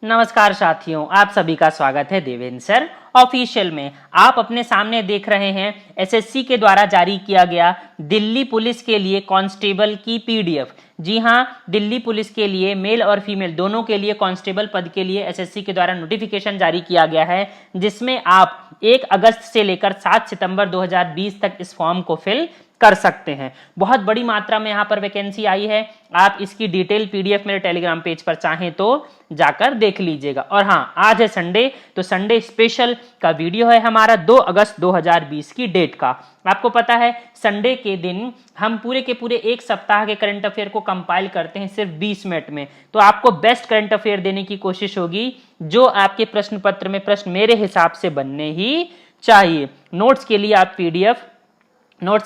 नमस्कार साथियों, आप सभी का स्वागत है देवेंद्र सर ऑफिशियल में। आप अपने सामने देख रहे हैं एसएससी के द्वारा जारी किया गया दिल्ली पुलिस के लिए कांस्टेबल की पीडीएफ। जी हां, दिल्ली पुलिस के लिए मेल और फीमेल दोनों के लिए कांस्टेबल पद के लिए एसएससी के द्वारा नोटिफिकेशन जारी किया गया है, जिसमें आप 1 अगस्त से लेकर 7 सितंबर 2020 तक इस फॉर्म को फिल कर सकते हैं। बहुत बड़ी मात्रा में यहां पर वैकेंसी आई है। आप इसकी डिटेल पीडीएफ मेरे टेलीग्राम पेज पर चाहें तो जाकर देख लीजिएगा। और हाँ, आज है संडे, तो संडे स्पेशल का वीडियो है हमारा 2 अगस्त 2020 की डेट का। आपको पता है संडे के दिन हम पूरे के पूरे एक सप्ताह के करंट अफेयर को कंपाइल करते हैं सिर्फ 20 मिनट में। तो आपको बेस्ट करंट अफेयर देने की कोशिश होगी, जो आपके प्रश्न पत्र में प्रश्न मेरे हिसाब से बनने ही चाहिए। नोट्स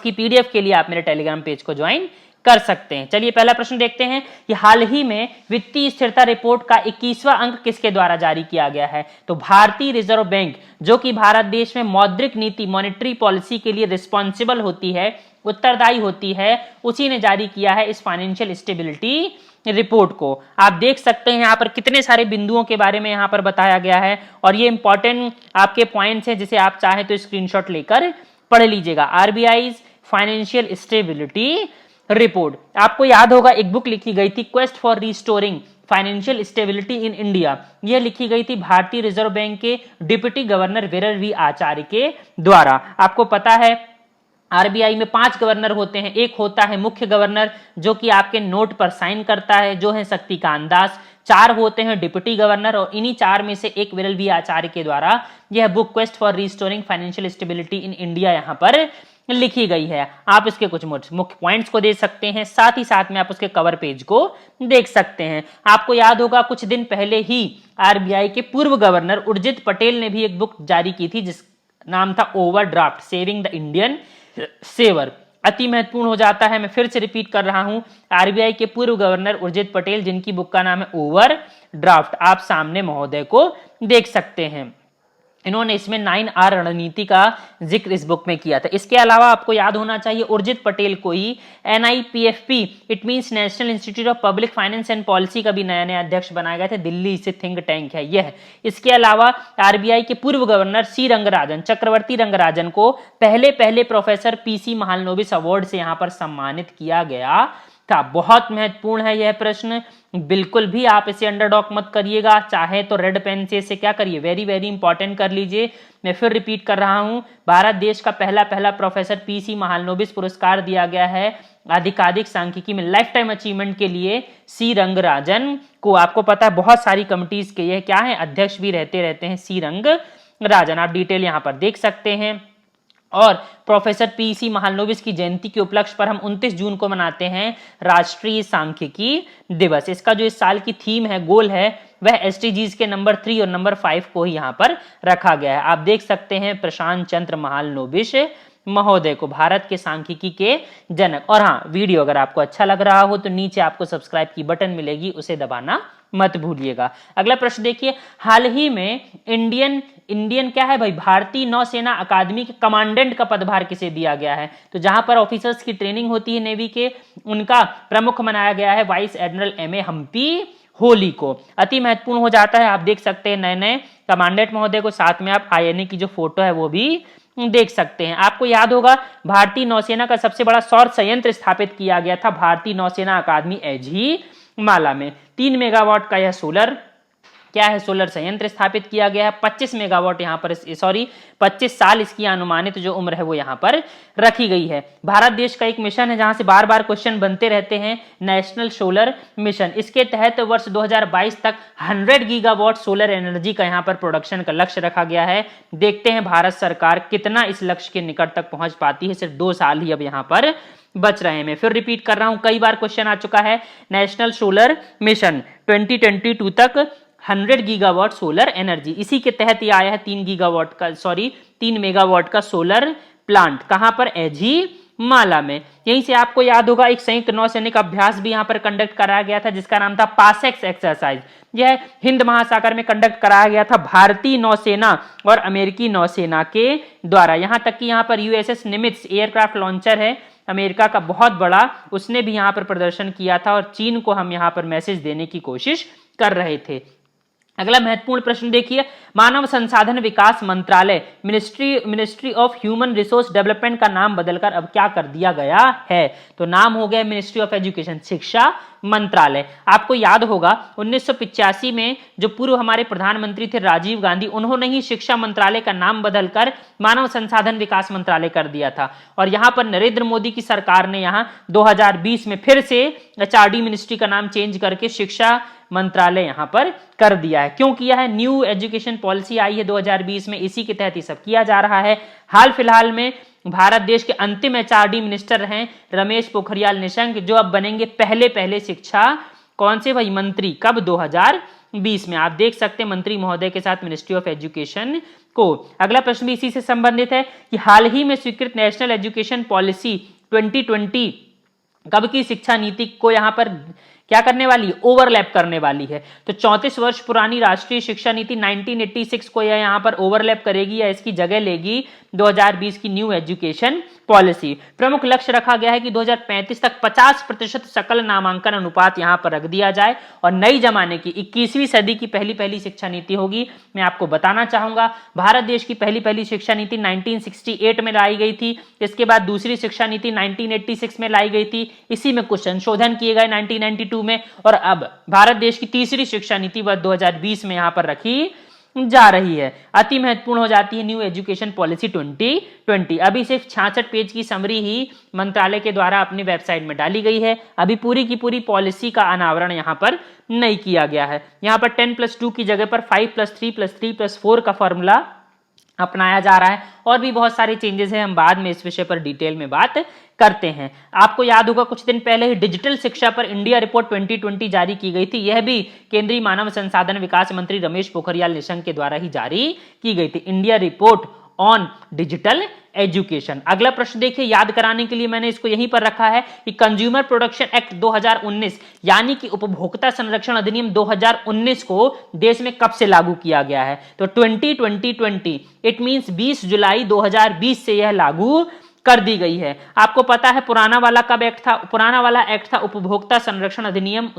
की पीडीएफ के लिए आप मेरे टेलीग्राम पेज को ज्वाइन कर सकते हैं। चलिए पहला प्रश्न देखते हैं कि हाल ही में वित्तीय स्थिरता रिपोर्ट का 21वां अंक किसके द्वारा जारी किया गया है। तो भारतीय रिजर्व बैंक, जो कि भारत देश में मौद्रिक नीति मॉनेटरी पॉलिसी के लिए रिस्पॉन्सिबल होती है, उत्तरदायी होती है, उसी ने जारी किया है इस फाइनेंशियल स्टेबिलिटी रिपोर्ट को। आप देख सकते हैं यहाँ पर कितने सारे बिंदुओं के बारे में यहाँ पर बताया गया है, और ये इंपॉर्टेंट आपके पॉइंट्स हैं जिसे आप चाहें तो स्क्रीनशॉट लेकर पढ़ लीजिएगा। RBI financial stability report. आपको याद होगा एक बुक लिखी गई थी, quest for restoring financial stability in India. यह लिखी गई थी भारतीय रिजर्व बैंक के डिप्टी गवर्नर विरल वी आचार्य के द्वारा। आपको पता है आरबीआई में 5 गवर्नर होते हैं। एक होता है मुख्य गवर्नर, जो कि आपके नोट पर साइन करता है, जो है शक्तिकांत दास। 4 होते हैं डिप्टी गवर्नर, और इन्हीं 4 में से एक विरल वी आचार्य के द्वारा यह book quest for restoring financial stability in India यहाँ पर लिखी गई है। आप इसके कुछ मुख्य पॉइंट्स को देख सकते हैं, साथ ही साथ में आप उसके कवर पेज को देख सकते हैं। आपको याद होगा कुछ दिन पहले ही आरबीआई के पूर्व गवर्नर उर्जित पटेल ने भी एक बुक जारी की थी, जिस नाम था overdraft saving the Indian saver. अति महत्वपूर्ण हो जाता है, मैं फिर से रिपीट कर रहा हूं, आरबीआई के पूर्व गवर्नर उर्जित पटेल, जिनकी बुक का नाम है ओवरड्राफ्ट। आप सामने महोदय को देख सकते हैं। इन्होंने इसमें 9R रणनीति का जिक्र इस बुक में किया था। इसके अलावा आपको याद होना चाहिए उर्जित पटेल को ही NIPFP it means national institute of public finance and policy का भी नया अध्यक्ष बनाया गया था। दिल्ली स्थित थिंक टैंक है यह। इसके अलावा आरबीआई के पूर्व गवर्नर चक्रवर्ती रंगराजन को पहले प्रोफेसर PC महालनोबिस अवार्ड से यहां पर सम्मानित किया गया था। बहुत महत्वपूर्ण है यह प्रश्न, बिल्कुल भी आप इसे अंडरडॉक मत करिएगा। चाहे तो रेड पेन से इसे क्या करिए, वेरी वेरी इंपॉर्टेंट कर लीजिए। मैं फिर रिपीट कर रहा हूं, भारत देश का पहला प्रोफेसर PC महालनोबिस पुरस्कार दिया गया है आधिकारिक सांख्यिकी में लाइफ टाइम अचीवमेंट के लिए C रंगराजन को। आपको पता है बहुत सारी कमिटीज के ये क्या है, अध्यक्ष भी रहते हैं C रंगराजन। आप डिटेल यहां पर देख सकते हैं। और प्रोफेसर PC महालनोबिस की जयंती के उपलक्ष्य पर हम 29 जून को मनाते हैं राष्ट्रीय सांख्यिकी दिवस। इसका जो इस साल की थीम है, गोल है, वह SDGs के नंबर 3 और नंबर 5 को ही यहाँ पर रखा गया है। आप देख सकते हैं प्रशांत चंद्र महालनोबिस महोदय को, भारत के सांख्यिकी के जनक। और हाँ, वीडियो अगर आपको अच्छा लग रहा हो तो नीचे आपको सब्सक्राइब की बटन मिलेगी, उसे दबाना मत भूलिएगा। अगला प्रश्न देखिए, हाल ही में इंडियन क्या है भाई, भारतीय नौसेना अकादमी के कमांडेंट का पदभार किसे दिया गया है। तो जहां पर ऑफिसर्स की ट्रेनिंग होती है नेवी के, उनका प्रमुख बनाया गया है vice admiral MA Hampiholi को। अति महत्वपूर्ण हो जाता है। आप देख सकते हैं नए कमांडेंट महोदय को, साथ में आप INA की जो फोटो है वो भी देख सकते हैं। आपको याद होगा भारतीय नौसेना का सबसे बड़ा सौर संयंत्र स्थापित किया गया था भारतीय नौसेना अकादमी एझिमाला में। 3 मेगावाट का यह सोलर संयंत्र स्थापित किया गया है। 25 मेगावाट यहाँ पर 25 साल इसकी अनुमानित जो उम्र है वो यहाँ पर रखी गई है। भारत देश का एक मिशन है जहां से बार बार क्वेश्चन बनते रहते हैं, नेशनल सोलर मिशन। इसके तहत वर्ष 2022 तक 100 गीगावाट सोलर एनर्जी का यहाँ पर प्रोडक्शन का लक्ष्य रखा गया है। देखते हैं भारत सरकार कितना इस लक्ष्य के निकट तक पहुंच पाती है। सिर्फ 2 साल ही अब यहाँ पर बच रहे हैं। मैं फिर रिपीट कर रहा हूं, कई बार क्वेश्चन आ चुका है। नेशनल सोलर मिशन 2022 तक 100 गीगावाट सोलर एनर्जी, इसी के तहत ये आया है 3 मेगावाट का सोलर प्लांट। कहां पर, एझिमाला में। यहीं से आपको याद होगा एक संयुक्त नौसैनिक अभ्यास भी यहां पर कंडक्ट कराया गया था, जिसका नाम था पासेक्स एक्सरसाइज। यह हिंद महासागर में कंडक्ट कराया गया था भारतीय नौसेना और अमेरिकी नौसेना के द्वारा। यहां तक कि यहां पर USS निमित्ज एयरक्राफ्ट लॉन्चर है अमेरिका का बहुत बड़ा, उसने भी यहां पर प्रदर्शन किया था, और चीन को हम यहां पर मैसेज देने की कोशिश कर रहे थे। अगला महत्वपूर्ण प्रश्न देखिए, मानव संसाधन विकास मंत्रालय ministry of human resource development का नाम बदलकर अब क्या कर दिया गया है? तो नाम हो गया मिनिस्ट्री ऑफ एजुकेशन, शिक्षा मंत्रालय। आपको याद होगा 1985 में जो पूर्व हमारे प्रधानमंत्री थे राजीव गांधी, उन्होंने ही शिक्षा मंत्रालय का नाम बदलकर मानव संसाधन विकास मंत्रालय कर दिया था। और यहां पर नरेंद्र मोदी की सरकार ने यहां 2020 में फिर से एचआरडी मिनिस्ट्री का नाम चेंज करके शिक्षा मंत्रालय यहां पर कर दिया है। क्यों किया है? न्यू एजुकेशन पॉलिसी आई है 2020 में, इसी के तहत ये सब किया जा रहा है। हाल फिलहाल में भारत देश के अंतिम एचआरडी मिनिस्टर हैं रमेश पोखरियाल निशंक, जो अब बनेंगे पहले शिक्षा कौन से भाई मंत्री, कब? 2020 में। आप देख सकते हैं मंत्री महोदय के साथ मिनिस्ट्री ऑफ एजुकेशन को। अगला प्रश्न भी इसी से संबंधित है कि हाल ही में स्वीकृत नेशनल एजुकेशन पॉलिसी 2020 कब की शिक्षा नीति को यहां पर क्या करने वाली है? ओवरलैप करने वाली है। तो 34 वर्ष पुरानी राष्ट्रीय शिक्षा नीति 1986 को यहां पर ओवरलैप करेगी या इसकी जगह लेगी 2020 की न्यू एजुकेशन पॉलिसी। प्रमुख लक्ष्य रखा गया है कि 2035 तक 50% सकल नामांकन अनुपात यहां पर रख दिया जाए और नई जमाने की 21वीं सदी की पहली शिक्षा नीति होगी। मैं आपको बताना चाहूंगा भारत देश की पहली शिक्षा नीति 1968 में लाई गई थी, इसके बाद दूसरी शिक्षा नीति 1986 में लाई गई थी, इसी में कुछ संशोधन किए गए 1992 में, और अब भारत देश की तीसरी शिक्षा नीति वह 2020 में यहां पर रखी जा रही है। अति महत्वपूर्ण हो जाती है न्यू एजुकेशन पॉलिसी 2020। अभी सिर्फ 66 पेज की समरी ही मंत्रालय के द्वारा अपनी वेबसाइट में डाली गई है, अभी पूरी की पूरी पॉलिसी का अनावरण यहां पर नहीं किया गया है। यहां पर 10+2 की जगह पर 5+3+3+4 का फॉर्मूला अपनाया जा रहा है, और भी बहुत सारे चेंजेस हैं, हम बाद में इस विषय पर डिटेल में बात करते हैं। आपको याद होगा कुछ दिन पहले ही डिजिटल शिक्षा पर इंडिया रिपोर्ट 2020 जारी की गई थी, यह भी केंद्रीय मानव संसाधन विकास मंत्री रमेश पोखरियाल निशंक के द्वारा ही जारी की गई थी, India report on digital education. अगला प्रश्न देखिए, याद कराने के लिए मैंने इसको यहीं पर रखा है कि कंज्यूमर प्रोडक्शन एक्ट 2019 यानी कि उपभोक्ता संरक्षण अधिनियम 2019 को देश में कब से लागू किया गया है? तो 2020 इट मींस 20 जुलाई 2020 से यह लागू कर दी गई है। आपको पता है पुराना वाला कब एक्ट था? पुराना वाला एक्ट था उपभोक्ता संरक्षण अधिनियम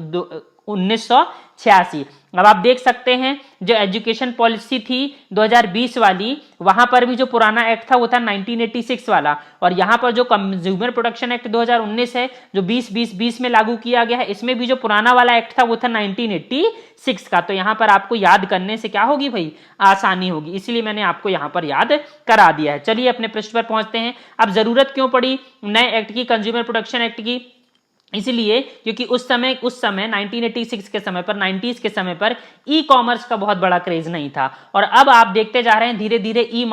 1986। अब आप देख सकते हैं जो एजुकेशन पॉलिसी थी 2020 वाली, वहां पर भी जो पुराना एक्ट था वो था 1986 वाला, और यहां पर जो कंज्यूमर प्रोडक्शन एक्ट 2019 है जो 2020 में लागू किया गया है, इसमें भी जो पुराना वाला एक्ट था वो था 1986 का। तो यहां पर आपको याद करने से क्या होगी भाई? आसानी होगी, इसलिए मैंने आपको यहां पर याद करा दिया है। चलिए अपने पृष्ठ पर पहुंचते हैं। अब जरूरत क्यों पड़ी नए एक्ट की, कंज्यूमर प्रोडक्शन एक्ट की? इसलिए क्योंकि उस समय 1986 के समय पर 90s के समय पर ई कॉमर्स का बहुत बड़ा क्रेज नहीं था, और अब आप देखते जा रहे हैं धीरे धीरे ई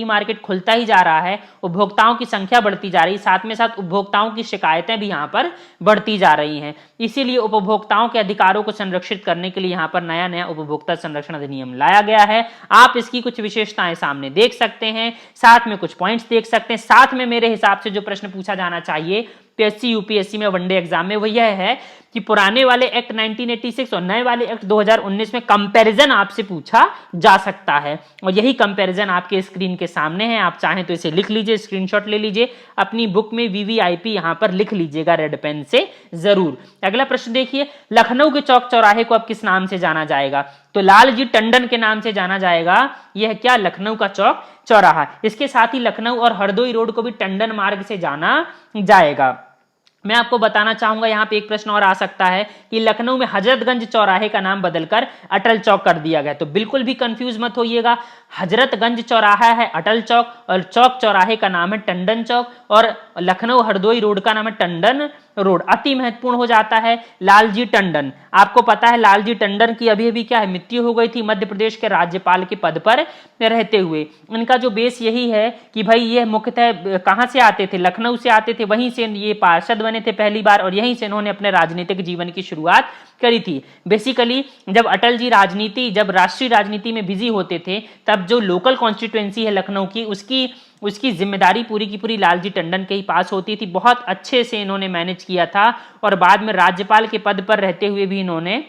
मार्केट खुलता ही जा रहा है, उपभोक्ताओं की संख्या बढ़ती जा रही, साथ में साथ उपभोक्ताओं की शिकायतें भी यहां पर बढ़ती जा रही हैं। इसीलिए उपभोक्ताओं के अधिकारों को संरक्षित करने के लिए यहां पर नया उपभोक्ता संरक्षण अधिनियम लाया गया है। आप इसकी कुछ विशेषताएं सामने देख सकते हैं, साथ में कुछ पॉइंट्स देख सकते हैं, साथ में मेरे हिसाब से जो प्रश्न पूछा जाना चाहिए पीएससी यूपीएससी में वनडे एग्जाम में वो यह है कि पुराने वाले एक्ट 1986 और नए वाले एक्ट 2019 में कंपैरिजन आपसे पूछा जा सकता है, और यही कंपैरिजन आपके स्क्रीन के सामने है। आप चाहें तो इसे लिख लीजिए, स्क्रीनशॉट ले लीजिए, अपनी बुक में वीवीआईपी यहां पर लिख लीजिएगा रेड पेन से जरूर। अगला प्रश्न देखिए, लखनऊ के चौक चौराहे को अब किस नाम से जाना जाएगा? तो लालजी टंडन के नाम से जाना जाएगा। यह क्या? लखनऊ का चौक चौराहा। इसके साथ ही लखनऊ और हरदोई रोड को भी टंडन मार्ग से जाना जाएगा। मैं आपको बताना चाहूंगा यहां पे एक प्रश्न और आ सकता है कि लखनऊ में हजरतगंज चौराहे का नाम बदलकर अटल चौक कर दिया गया। तो बिल्कुल भी कंफ्यूज मत होइएगा, हजरतगंज चौराहा है अटल चौक, और चौक चौराहे का नाम है टंडन चौक, और लखनऊ हरदोई रोड का नाम है टंडन रोड। अति महत्वपूर्ण हो जाता है लालजी टंडन। आपको पता है लालजी टंडन की अभी अभी क्या है मृत्यु हो गई थी मध्य प्रदेश के राज्यपाल के पद पर रहते हुए। इनका जो बेस यही है कि भाई ये मुख्यतः कहां से आते थे? लखनऊ से आते थे, वहीं से ये पार्षद बने थे पहली बार, और यहीं से इन्होंने अपने राजनीतिक जीवन की शुरुआत करी थी। बेसिकली जब अटल जी जब राष्ट्रीय राजनीति में बिजी होते थे, तब जो लोकल कॉन्स्टिट्यूएंसी है लखनऊ की, उसकी जिम्मेदारी पूरी की पूरी लालजी टंडन के ही पास होती थी। बहुत अच्छे से इन्होंने मैनेज किया था, और बाद में राज्यपाल के पद पर रहते हुए भी इन्होंने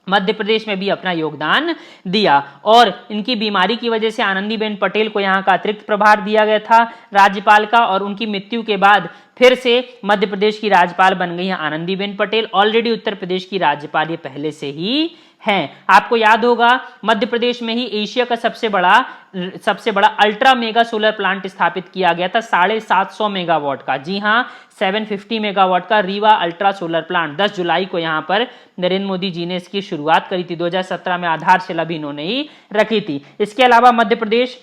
मध्य प्रदेश में भी अपना योगदान दिया, और इनकी बीमारी की वजह से आनंदीबेन पटेल को यहाँ का अतिरिक्त प्रभार दिया गया था राज्यपाल का, और उनकी मृत्यु के बाद फिर से मध्य प्रदेश की राज्यपाल बन गई हैं आनंदीबेन पटेल। ऑलरेडी उत्तर प्रदेश की राज्यपाल ये पहले से ही हैं। आपको याद होगा मध्य प्रदेश में ही एशिया का सबसे बड़ा अल्ट्रा मेगा सोलर प्लांट स्थापित किया गया था 750 मेगावाट का। जी हां, 750 मेगावाट का रीवा अल्ट्रा सोलर प्लांट 10 जुलाई को यहां पर नरेंद्र मोदी जी ने इसकी शुरुआत करी थी। 2017 में आधारशिला भी इन्होंने ही रखी थी। इसके अलावा मध्य प्रदेश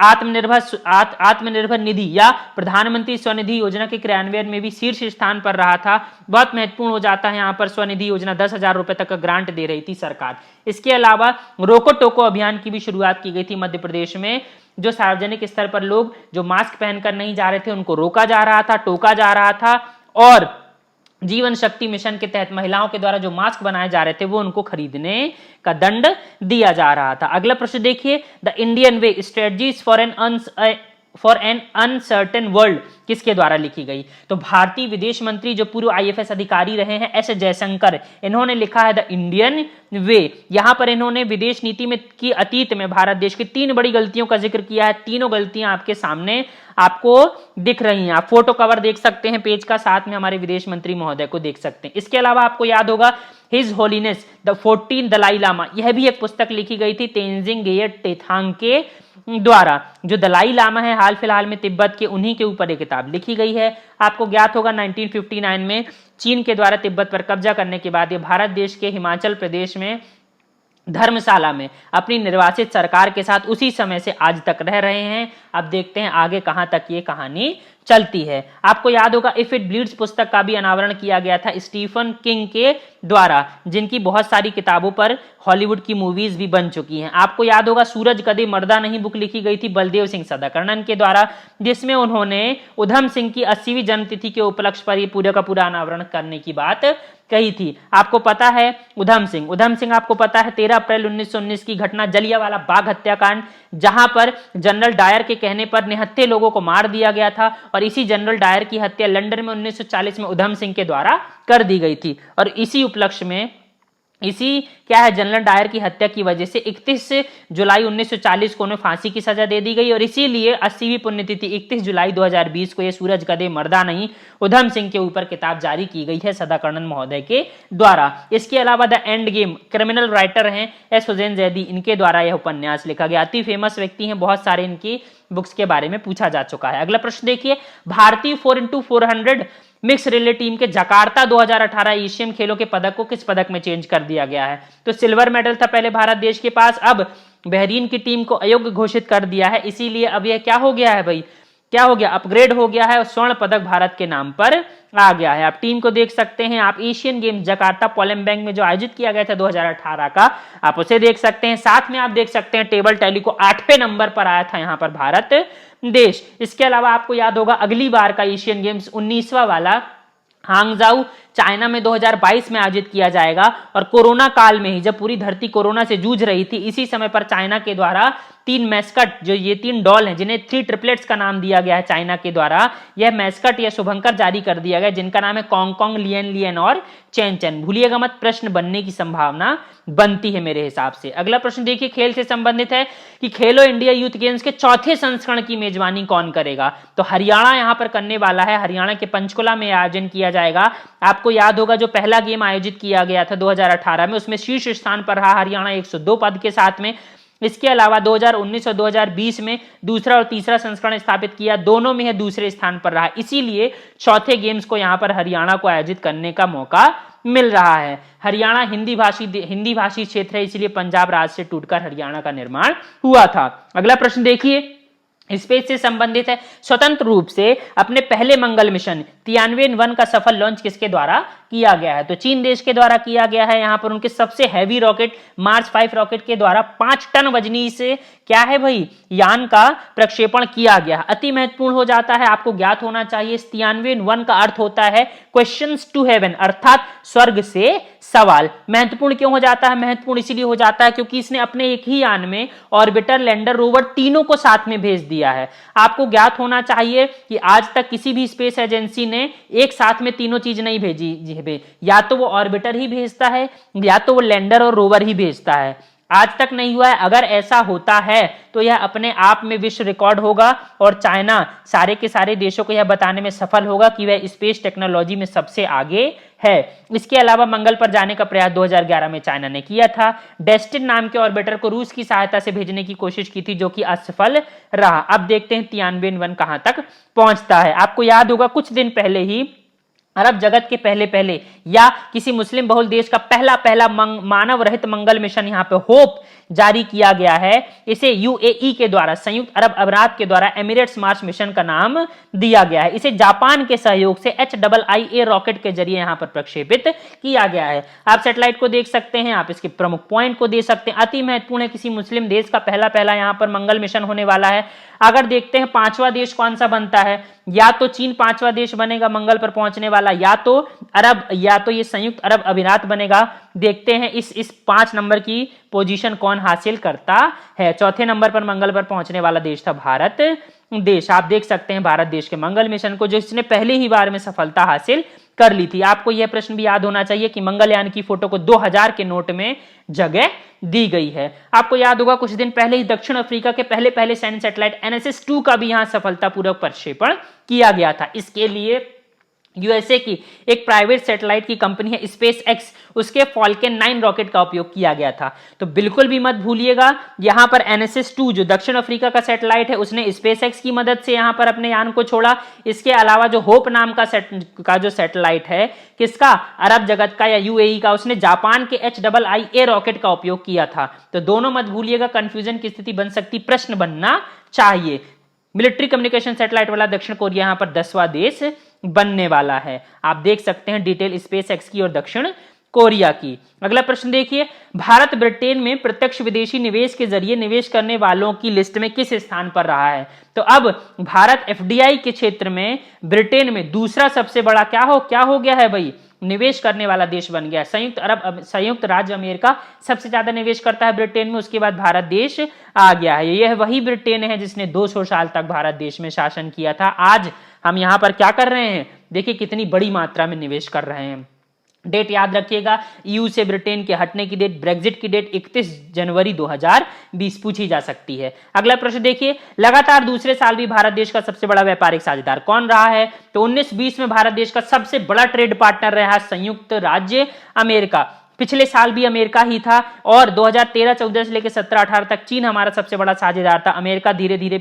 आत्मनिर्भर निधि या प्रधानमंत्री स्वनिधि योजना के क्रियान्वयन में भी शीर्ष स्थान पर रहा था। बहुत महत्वपूर्ण हो जाता है, यहां पर स्वनिधि योजना 10,000 रुपए तक का ग्रांट दे रही थी सरकार। इसके अलावा रोको टोको अभियान की भी शुरुआत की गई थी मध्य प्रदेश में। जो सार्वजनिक स्तर पर लोग जो मास्क पहनकर नहीं जा रहे थे उनको रोका जा रहा था, टोका जा रहा था, और जीवन शक्ति मिशन के तहत महिलाओं के द्वारा जो मास्क बनाए जा रहे थे वो उनको खरीदने का दंड दिया जा रहा था। अगला प्रश्न देखिए, the Indian way strategies for an uncertain world किसके द्वारा लिखी गई? तो भारतीय विदेश मंत्री जो पूर्व आईएफएस अधिकारी रहे हैं एस जयशंकर, इन्होंने लिखा है द इंडियन वे। यहां पर इन्होंने विदेश नीति में की अतीत में भारत देश की 3 बड़ी गलतियों का जिक्र किया है। तीनों गलतियां आपके सामने आपको दिख रही हैं। आप फोटो कवर देख सकते हैं पेज का, साथ में हमारे विदेश मंत्री महोदय को देख सकते हैं। इसके अलावा आपको याद होगा his holiness the 14 Dalai Lama, यह भी एक पुस्तक लिखी गई थी तेंजिंग गेयर टेथांग के द्वारा। जो दलाई लामा है हाल फिलहाल में तिब्बत के, उन्हीं के ऊपर एक किताब लिखी गई है। आपको ज्ञात होगा 1959 में चीन के द्वारा तिब्बत पर कब्जा करने के बाद ये भारत देश के हिमाचल प्रदेश में धर्मशाला में अपनी निर्वासित सरकार के साथ उसी समय से आज तक रह रहे हैं। अब देखते हैं आगे कहां तक ये कहानी चलती है। आपको याद होगा इफ इट ब्लीड्स पुस्तक का भी अनावरण किया गया था स्टीफन किंग के द्वारा, जिनकी बहुत सारी किताबों पर हॉलीवुड की मूवीज भी बन चुकी हैं। आपको याद होगा सूरज कदे मर्दा नहीं बुक लिखी गई थी बलदेव सिंह सदाकर्णन के द्वारा, जिसमें उन्होंने उधम सिंह की 80वीं जन्मतिथि के उपलक्ष्य पर ये पूरा का पूरा अनावरण करने की बात कही थी। आपको पता है उधम सिंह आपको पता है 13 अप्रैल 1919 की घटना जलियांवाला बाग हत्याकांड, जहां पर जनरल डायर के कहने पर निहत्थे लोगों को मार दिया गया था, और इसी जनरल डायर की हत्या लंदन में 1940 में उधम सिंह के द्वारा कर दी गई थी। और इसी उपलक्ष्य में जनरल डायर की हत्या की वजह से 31 जुलाई 1940 को उन्हें फांसी की सजा दे दी गई, और इसीलिए 80वीं पुण्यतिथि 31 जुलाई 2020 को ये सूरज कदे मर्दा नहीं उधम सिंह के ऊपर किताब जारी की गई है सदाकर्णन महोदय के द्वारा। इसके अलावा the end game criminal writer हैं एस हुसैन जैदी, इनके द्वारा यह उपन्यास लिखा गया। अति फेमस व्यक्ति हैं, बहुत सारे इनकी बुक्स के बारे में पूछा जा चुका है। अगला प्रश्न देखिए, भारतीय 4x400 मिक्स रिले टीम के जकार्ता 2018 एशियन खेलों के पदक को किस पदक में चेंज कर दिया गया है? तो सिल्वर मेडल था पहले भारत देश के पास, अब बहरीन की टीम को अयोग्य घोषित कर दिया है, इसीलिए अब यह क्या हो गया है भाई, क्या हो गया, अपग्रेड हो गया है और स्वर्ण पदक भारत के नाम पर आ गया है। आप टीम को देख सकते हैं, आप एशियन गेम्स जकार्ता पोलैम्बैंग में जो आयोजित किया गया था 2018 का, आप उसे देख सकते हैं। साथ में आप देख सकते हैं टेबल टैली को 8वें नंबर पर आया था यहां पर भारत देश। इसके अलावा आपको याद होगा अगली बार का एशियन गेम्स 19वां वाला हांगजाऊ चाइना में 2022 में आयोजित किया जाएगा, और कोरोना काल में ही जब पूरी धरती कोरोना से जूझ रही थी, इसी समय पर चाइना के द्वारा 3 मैस्कट, जो ये 3 डॉल हैं जिन्हें 3 ट्रिपलेट्स का नाम दिया गया है चाइना के द्वारा, यह मैस्कट या शुभंकर जारी कर दिया गया, जिनका नाम है कॉन्ग लियन लियन और चैन चैन। भूलिएगा मत, प्रश्न बनने की संभावना बनती है मेरे हिसाब से। अगला प्रश्न देखिए, खेल से संबंधित है कि खेलो इंडिया यूथ गेम्स के 4थे संस्करण की मेजबानी कौन करेगा? तो हरियाणा यहां पर करने वाला है, हरियाणा के पंचकुला में आयोजन किया जाएगा। आपको याद होगा जो पहला गेम आयोजित किया गया था 2018 में, उसमें शीर्ष स्थान पर रहा हरियाणा 102 पद के साथ में। इसके अलावा 2019 और 2020 में दूसरा और तीसरा संस्करण स्थापित किया, दोनों में है दूसरे स्थान पर रहा, इसीलिए चौथे गेम्स को यहां पर हरियाणा को आयोजित करने का मौका मिल रहा है। हरियाणा हिंदी भाषी क्षेत्र है, इसलिए पंजाब राज्य से टूटकर हरियाणा का निर्माण हुआ था। अगला प्रश्न देखिए, स्पेस से संबंधित है, स्वतंत्र रूप से अपने पहले मंगल मिशन तियानवे-1 का सफल लॉन्च किसके द्वारा किया गया है? तो चीन देश के द्वारा किया गया है। यहां पर उनके सबसे हैवी रॉकेट मार्स 5 रॉकेट के द्वारा 5 टन वजनी से क्या है भाई, यान का प्रक्षेपण किया गया। अति महत्वपूर्ण हो जाता है, आपको ज्ञात होना चाहिए, तियानवे-1 का अर्थ होता है क्वेश्चंस टू हेवन, अर्थात स्वर्ग से सवाल। महत्वपूर्ण क्यों हो जाता है? महत्वपूर्ण इसलिए हो जाता है क्योंकि इसने अपने एक ही यान में ऑर्बिटर, लैंडर, रोवर तीनों को साथ में भेज दिया है। आपको ज्ञात होना चाहिए कि आज तक किसी भी स्पेस एजेंसी ने एक साथ में तीनों चीज नहीं भेजी, या तो वो ऑर्बिटर ही भेजता है या तो वो लैंडर और रोवर ही भेजता है। आज तक नहीं हुआ है। अगर ऐसा होता है तो यह अपने आप में विश्व रिकॉर्ड होगा, और चाइना सारे के सारे देशों को यह बताने में सफल होगा कि वह स्पेस टेक्नोलॉजी में सबसे आगे है। इसके अलावा मंगल पर जाने का प्रयास 2011 में चाइना ने किया था। डेस्टिन नाम के ऑर्बिटर को रूस की सहायता से भेजने की कोशिश की थी, जो कि असफल रहा। अब देखते हैं तियानवेन 1 कहां तक पहुंचता है। आपको याद होगा कुछ दिन पहले ही अरब जगत के पहले या किसी मुस्लिम बहुल देश का पहला मानव रहित मंगल मिशन यहां पे होप जारी किया गया है। इसे यूएई के द्वारा, संयुक्त अरब अमीरात के द्वारा एमिरेट्स मार्स मिशन का नाम दिया गया है। इसे जापान के सहयोग से HIIA रॉकेट के जरिए यहां पर प्रक्षेपित किया गया है। आप सैटेलाइट को देख सकते हैं, आप इसके प्रमुख पॉइंट को देख सकते हैं। अति महत्वपूर्ण है, किसी मुस्लिम देश का पहला यहां पर मंगल मिशन होने वाला है। अगर देखते हैं पांचवा देश कौन सा बनता है, या तो चीन पांचवा देश बनेगा मंगल पर पहुंचने वाला, या तो अरब, या तो ये संयुक्त अरब अमीरात बनेगा। देखते हैं इस 5 नंबर की पोजीशन कौन हासिल करता है। चौथे नंबर पर मंगल पर पहुंचने वाला देश था भारत देश। आप देख सकते हैं भारत देश के मंगल मिशन को, जिसने पहले ही बार में सफलता हासिल कर ली थी। आपको यह प्रश्न भी याद होना चाहिए कि मंगलयान की फोटो को 2000 के नोट में जगह दी गई है। आपको याद होगा कुछ दिन पहले ही दक्षिण अफ्रीका के पहले सैन्य सैटेलाइट NSS-2 का भी यहां सफलतापूर्वक प्रक्षेपण किया गया था। इसके लिए यूएसए की एक प्राइवेट सैटेलाइट की कंपनी है स्पेस एक्स, उसके फॉल्कन 9 रॉकेट का उपयोग किया गया था। तो बिल्कुल भी मत भूलिएगा, यहां पर NSS-2 जो दक्षिण अफ्रीका का सैटेलाइट है, उसने स्पेस एक्स की मदद से यहां पर अपने यान को छोड़ा। इसके अलावा जो होप नाम का जो सैटेलाइट है, किसका, अरब जगत का या यूएई का, उसने जापान के HIIA रॉकेट का उपयोग किया था। तो दोनों मत भूलिएगा, कंफ्यूजन की स्थिति बन सकती, प्रश्न बनना चाहिए। मिलिट्री कम्युनिकेशन सैटेलाइट वाला दक्षिण कोरिया यहां पर 10वां देश बनने वाला है। आप देख सकते हैं डिटेल स्पेस एक्स की और दक्षिण कोरिया की। अगला प्रश्न देखिए, भारत ब्रिटेन में प्रत्यक्ष विदेशी निवेश के जरिए निवेश करने वालों की लिस्ट में किस स्थान पर रहा है। तो अब भारत FDI के क्षेत्र में ब्रिटेन में दूसरा सबसे बड़ा क्या हो गया है भाई, निवेश करने वाला देश बन गया। संयुक्त राज्य अमेरिका सबसे ज्यादा निवेश करता है ब्रिटेन में, उसके बाद भारत देश आ गया है। यह वही ब्रिटेन है जिसने 200 साल तक भारत देश में शासन किया था। आज हम यहां पर क्या कर रहे हैं, देखिए कितनी बड़ी मात्रा में निवेश कर रहे हैं। डेट याद रखिएगा, EU से ब्रिटेन के हटने की डेट, ब्रेग्जिट की डेट 31 जनवरी 2020 पूछी जा सकती है। अगला प्रश्न देखिए, लगातार दूसरे साल भी भारत देश का सबसे बड़ा व्यापारिक साझेदार कौन रहा है। तो 19-20 में भारत देश का सबसे बड़ा ट्रेड पार्टनर रहा संयुक्त राज्य अमेरिका। पिछले साल भी अमेरिका ही था, और 2013-14 से लेकर 17-18 तक चीन हमारा सबसे बड़ा साझेदार था। अमेरिका धीरे धीरे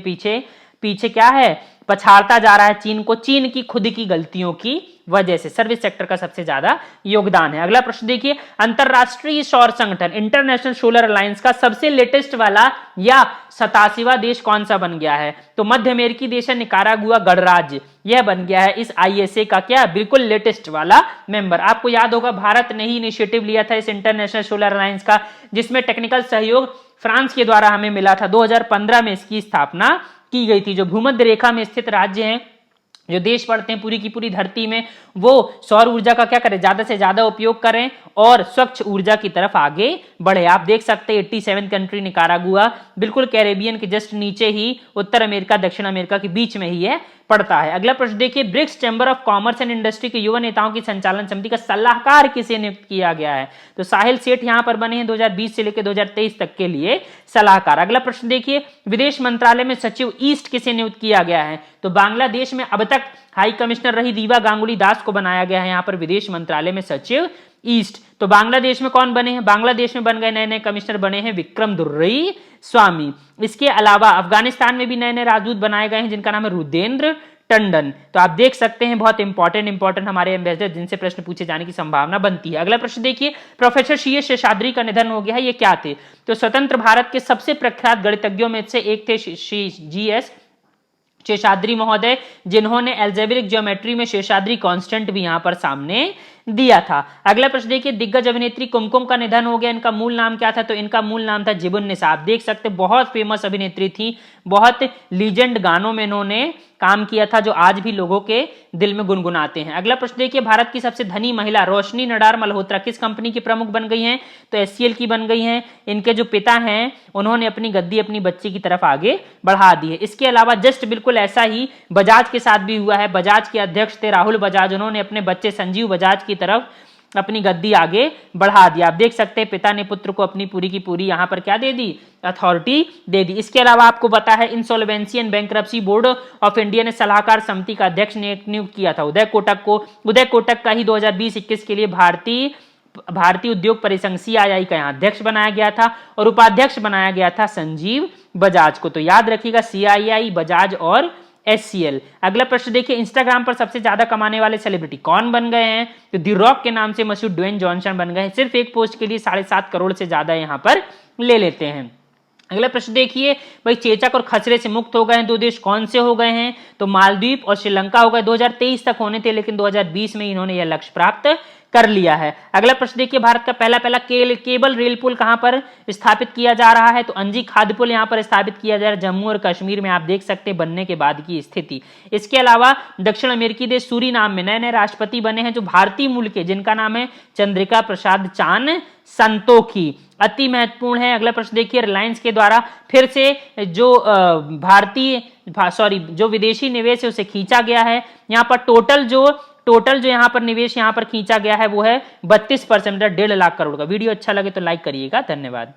पीछे क्या है, पछाड़ता जा रहा है चीन को, चीन की खुद की गलतियों की वजह से। सर्विस सेक्टर का सबसे ज्यादा योगदान है। अगला प्रश्न देखिए, अंतरराष्ट्रीय सौर संगठन इंटरनेशनल सोलर अलायंस का सबसे लेटेस्ट वाला या 87वां देश कौन सा बन गया है। तो मध्य अमेरिकी देश है निकारागुआ गणराज्य, यह बन गया है इस ISA का क्या, बिल्कुल लेटेस्ट वाला मेंबर। आपको याद होगा भारत ने ही इनिशिएटिव लिया था इस इंटरनेशनल सोलर अलायंस का, जिसमें टेक्निकल सहयोग फ्रांस के द्वारा हमें मिला था। 2015 में इसकी स्थापना की गई थी। जो भूमध्य रेखा में स्थित राज्य हैं, जो देश पड़ते हैं पूरी की पूरी धरती में, वो सौर ऊर्जा का क्या करें, ज्यादा से ज्यादा उपयोग करें और स्वच्छ ऊर्जा की तरफ आगे बढ़े। आप देख सकते हैं 87 कंट्री निकारागुआ बिल्कुल कैरेबियन के जस्ट नीचे ही, उत्तर अमेरिका दक्षिण अमेरिका के बीच में ही है पड़ता है। अगला प्रश्न देखिए, BRICS chamber of commerce and industry के युवा नेताओं की संचालन समिति का सलाहकार किसे नियुक्त किया गया है। तो साहिल सेठ यहां पर बने हैं 2020 से लेकर 2023 तक के लिए सलाहकार। अगला प्रश्न देखिए, विदेश मंत्रालय में सचिव ईस्ट किसे नियुक्त किया गया है। तो बांग्लादेश में अब तक हाई कमिश्नर रही रीवा गांगुली दास को बनाया गया है यहां पर विदेश मंत्रालय में सचिव ईस्ट। तो बांग्लादेश में कौन बने हैं, बांग्लादेश में बन गए नए कमिश्नर बने हैं विक्रम दुर्रई स्वामी। इसके अलावा अफगानिस्तान में भी नए राजदूत बनाए गए हैं जिनका नाम है रुदेंद्र टंडन। तो आप देख सकते हैं बहुत इंपॉर्टेंट हमारे एम्बेसडर जिनसे प्रश्न पूछे जाने की संभावना बनती है। अगला प्रश्न देखिए, प्रोफेसर CS शेषाद्री का निधन हो गया है, ये क्या थे। तो स्वतंत्र भारत के सबसे प्रख्यात गणितज्ञों में से एक थे GS शेषाद्री महोदय, जिन्होंने एल्जेब्रिक ज्योमेट्री में शेषाद्री कांस्टेंट भी यहां पर सामने दिया था। अगला प्रश्न देखिए, दिग्गज अभिनेत्री कुमकुम का निधन हो गया, इनका मूल नाम क्या था। तो इनका मूल नाम था जिबुन्निसा। आप देख सकते बहुत फेमस अभिनेत्री थी, बहुत लीजेंड गानों में इन्होंने काम किया था जो आज भी लोगों के दिल में गुनगुनाते हैं। अगला प्रश्न देखिए, भारत की सबसे धनी महिला रोशनी नडार मल्होत्रा किस कंपनी की प्रमुख बन गई हैं। तो SCL की बन गई हैं। इनके जो पिता हैं उन्होंने अपनी गद्दी अपनी बच्ची की तरफ आगे बढ़ा दी है। इसके अलावा जस्ट बिल्कुल ऐसा ही बजाज के साथ भी हुआ है। बजाज के अध्यक्ष थे राहुल बजाज, उन्होंने अपने बच्चे संजीव बजाज की तरफ अपनी गद्दी आगे बढ़ा दिया। आप देख सकते हैं पिता ने पुत्र को अपनी पूरी की पूरी यहाँ पर क्या दे दी, अथॉरिटी दे दी। इसके अलावा आपको पता है insolvency and bankruptcy board of India ने सलाहकार समिति का अध्यक्ष नियुक्त किया था उदय कोटक को। उदय कोटक का ही 2020-21 के लिए भारतीय उद्योग परिसंघ CII का यहाँ अध्यक्ष बनाया गया था और उपाध्यक्ष बनाया गया था संजीव बजाज को। तो याद रखिएगा CII, बजाज और SCL। अगला प्रश्न देखिए, इंस्टाग्राम पर सबसे ज्यादा कमाने वाले सेलिब्रिटी कौन बन गए हैं? तो दी रॉक के नाम से मशहूर ड्वेन जॉनसन बन गए हैं। सिर्फ एक पोस्ट के लिए 7.5 करोड़ से ज्यादा यहाँ पर ले लेते हैं। अगला प्रश्न देखिए, भाई चेचक और खसरे से मुक्त हो गए हैं 2 देश, कौन से हो गए हैं? तो मालदीव और श्रीलंका हो गए। 2023 तक होने थे लेकिन 2020 में इन्होंने यह लक्ष्य प्राप्त कर लिया है। अगला प्रश्न देखिए, भारत का पहला केबल रेल पुल कहां पर स्थापित किया जा रहा है? तो अंजी खाद्य पुल यहां पर स्थापित किया जा रहा है जम्मू और कश्मीर में। आप देख सकते हैं बनने के बाद की स्थिति। इसके अलावा दक्षिण अमेरिकी देश सूरीनाम में नए नए राष्ट्रपति बने हैं जो भारतीय मूल के, जिनका नाम है चंद्रिका प्रसाद चान संतोखी, अति महत्वपूर्ण है। अगला प्रश्न देखिए, रिलायंस के द्वारा फिर से जो जो विदेशी निवेश है उसे खींचा गया है। यहाँ पर टोटल जो यहाँ पर निवेश यहाँ पर खींचा गया है वो है 32%, 1.5 लाख करोड़ का। वीडियो अच्छा लगे तो लाइक करिएगा। धन्यवाद।